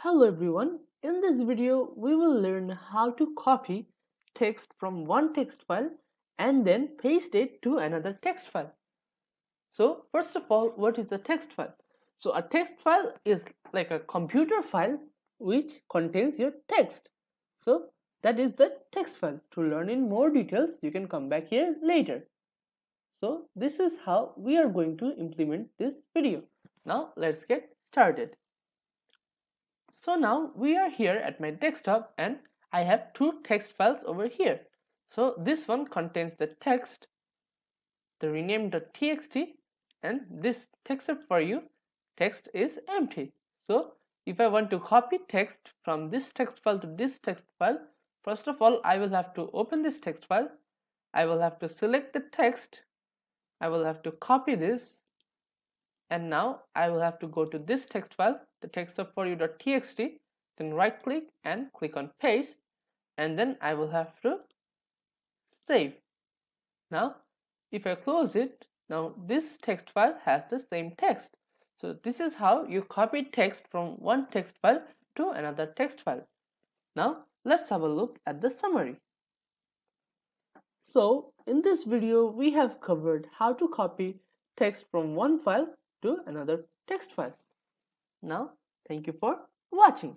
Hello everyone, in this video we will learn how to copy text from one text file and then paste it to another text file. So first of all, what is a text file? So a text file is like a computer file which contains your text. So that is the text file. To learn in more details, you can come back here later. So this is how we are going to implement this video. Now let's get started. So now we are here at my desktop and I have two text files over here. So this one contains the text, the rename.txt, and this text for you text is empty. So if I want to copy text from this text file to this text file, first of all I will have to open this text file. I will have to select the text. I will have to copy this, and now I will have to go to this text file, the text of for you.txt, then right click and click on paste, and then I will have to save. Now if I close it, now this text file has the same text. So this is how you copy text from one text file to another text file. Now let's have a look at the summary. So in this video we have covered how to copy text from one file to another text file. Now, thank you for watching.